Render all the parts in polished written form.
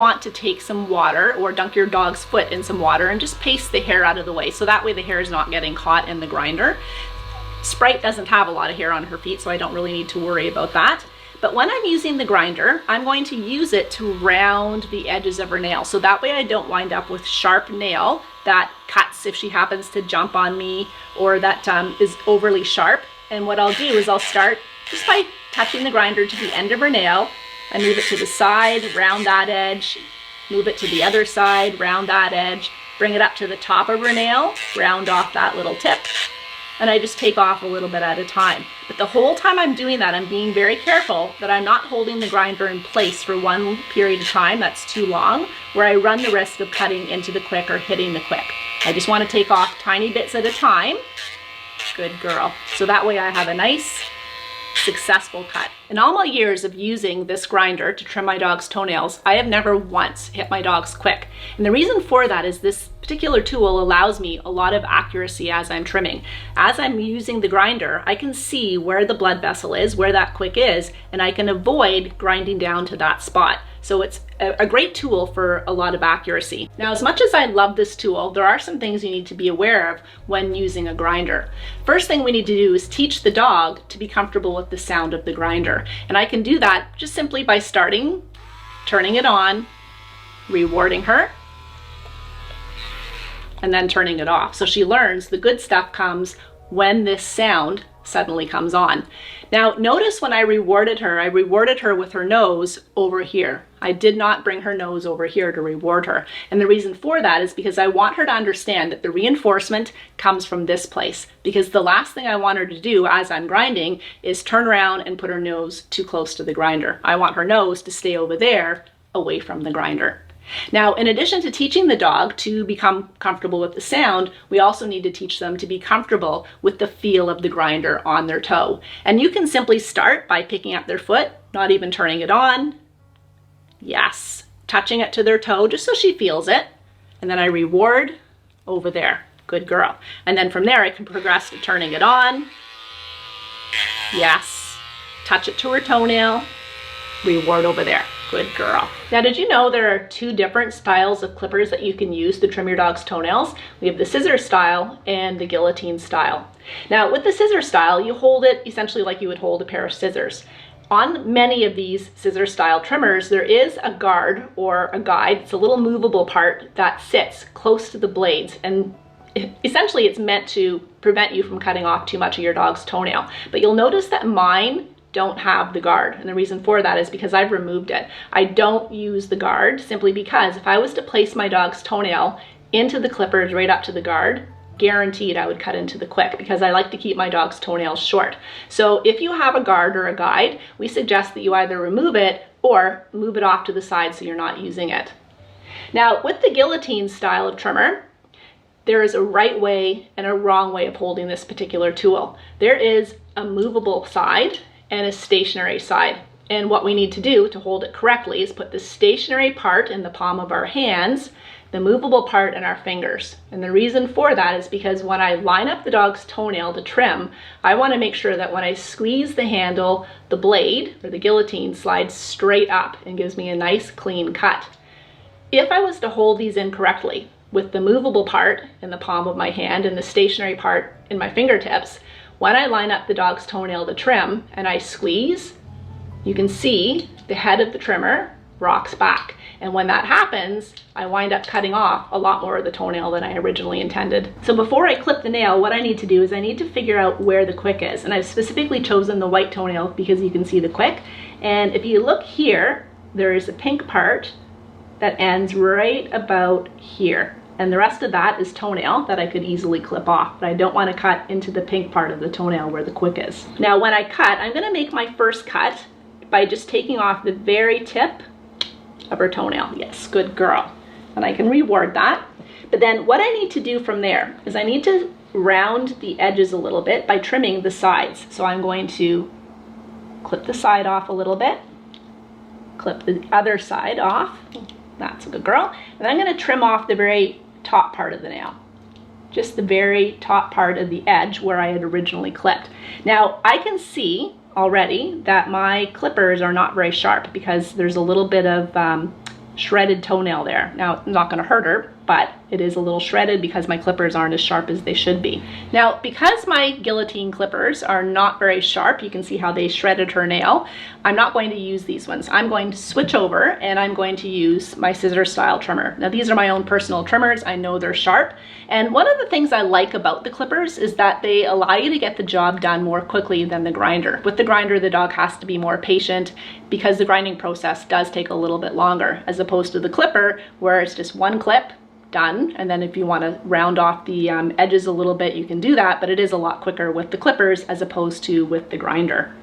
want to take some water or dunk your dog's foot in some water and just paste the hair out of the way, so that way the hair is not getting caught in the grinder. Sprite doesn't have a lot of hair on her feet, so I don't really need to worry about that. But when I'm using the grinder, I'm going to use it to round the edges of her nail, so that way I don't wind up with sharp nail that cuts if she happens to jump on me, or that is overly sharp. And what I'll do is I'll start just by touching the grinder to the end of her nail. I move it to the side, round that edge, move it to the other side, round that edge, bring it up to the top of her nail, round off that little tip, and I just take off a little bit at a time. But the whole time I'm doing that, I'm being very careful that I'm not holding the grinder in place for one period of time that's too long, where I run the risk of cutting into the Kwik or hitting the Kwik. I just want to take off tiny bits at a time. Good girl. So that way I have a nice, successful cut. In all my years of using this grinder to trim my dog's toenails, I have never once hit my dog's Kwik. And the reason for that is this particular tool allows me a lot of accuracy as I'm trimming. As I'm using the grinder, I can see where the blood vessel is, where that Kwik is, and I can avoid grinding down to that spot. So it's a great tool for a lot of accuracy. Now, as much as I love this tool, there are some things you need to be aware of when using a grinder. First thing we need to do is teach the dog to be comfortable with the sound of the grinder. And I can do that just simply by starting, turning it on, rewarding her, and then turning it off. So she learns the good stuff comes when this sound suddenly comes on. Now, notice when I rewarded her with her nose over here. I did not bring her nose over here to reward her. And the reason for that is because I want her to understand that the reinforcement comes from this place. Because the last thing I want her to do as I'm grinding is turn around and put her nose too close to the grinder. I want her nose to stay over there, away from the grinder. Now, in addition to teaching the dog to become comfortable with the sound, we also need to teach them to be comfortable with the feel of the grinder on their toe. And you can simply start by picking up their foot, not even turning it on. Yes, touching it to their toe just so she feels it. And then I reward over there. Good girl. And then from there I can progress to turning it on. Yes, touch it to her toenail. Reward over there. Good girl. Now, did you know there are two different styles of clippers that you can use to trim your dog's toenails? We have the scissor style and the guillotine style. Now, with the scissor style, you hold it essentially like you would hold a pair of scissors. On many of these scissor style trimmers, there is a guard or a guide. It's a little movable part that sits close to the blades, and essentially it's meant to prevent you from cutting off too much of your dog's toenail. But you'll notice that mine don't have the guard, and the reason for that is because I've removed it. I don't use the guard simply because if I was to place my dog's toenail into the clippers right up to the guard, guaranteed I would cut into the Kwik, because I like to keep my dog's toenails short. So if you have a guard or a guide, we suggest that you either remove it or move it off to the side so you're not using it. Now, with the guillotine style of trimmer, there is a right way and a wrong way of holding this particular tool. There is a movable side and a stationary side. And what we need to do to hold it correctly is put the stationary part in the palm of our hands, the movable part in our fingers. And the reason for that is because when I line up the dog's toenail to trim, I want to make sure that when I squeeze the handle, the blade or the guillotine slides straight up and gives me a nice clean cut. If I was to hold these incorrectly, with the movable part in the palm of my hand and the stationary part in my fingertips, when I line up the dog's toenail to trim and I squeeze, you can see the head of the trimmer rocks back. And when that happens, I wind up cutting off a lot more of the toenail than I originally intended. So before I clip the nail, what I need to do is I need to figure out where the Kwik is. And I've specifically chosen the white toenail because you can see the Kwik. And if you look here, there is a pink part that ends right about here. And the rest of that is toenail that I could easily clip off, but I don't want to cut into the pink part of the toenail where the Kwik is. Now, when I cut, I'm going to make my first cut by just taking off the very tip of her toenail. Yes, good girl. And I can reward that. But then what I need to do from there is I need to round the edges a little bit by trimming the sides. So I'm going to clip the side off a little bit, clip the other side off. That's a good girl. And I'm going to trim off the very top part of the nail, just the very top part of the edge where I had originally clipped. Now I can see already that my clippers are not very sharp because there's a little bit of shredded toenail there. Now, I'm not gonna hurt her, but it is a little shredded because my clippers aren't as sharp as they should be. Now, because my Guillotine clippers are not very sharp, you can see how they shredded her nail, I'm not going to use these ones. I'm going to switch over and I'm going to use my scissor style trimmer. Now, these are my own personal trimmers. I know they're sharp. And one of the things I like about the clippers is that they allow you to get the job done more quickly than the grinder. With the grinder, the dog has to be more patient because the grinding process does take a little bit longer, as opposed to the clipper where it's just one clip, done. And then if you want to round off the edges a little bit, you can do that, but it is a lot quicker with the clippers as opposed to with the grinder.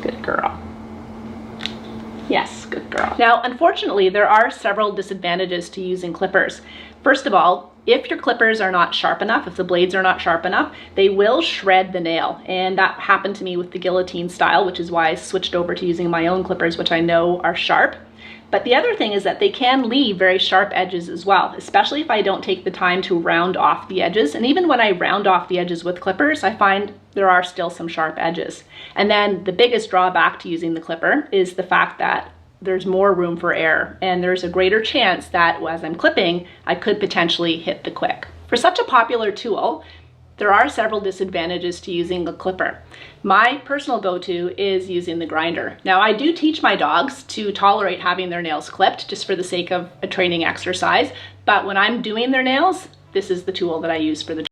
Good girl. Yes, good girl. Now, unfortunately, there are several disadvantages to using clippers. First of all, if your clippers are not sharp enough, if the blades are not sharp enough, they will shred the nail. And that happened to me with the Guillotine style, which is why I switched over to using my own clippers, which I know are sharp. But the other thing is that they can leave very sharp edges as well, especially if I don't take the time to round off the edges. And even when I round off the edges with clippers, I find there are still some sharp edges. And then the biggest drawback to using the clipper is the fact that there's more room for error, and there's a greater chance that as I'm clipping, I could potentially hit the Kwik. For such a popular tool, there are several disadvantages to using a clipper. My personal go-to is using the grinder. Now, I do teach my dogs to tolerate having their nails clipped just for the sake of a training exercise, but when I'm doing their nails, this is the tool that I use for the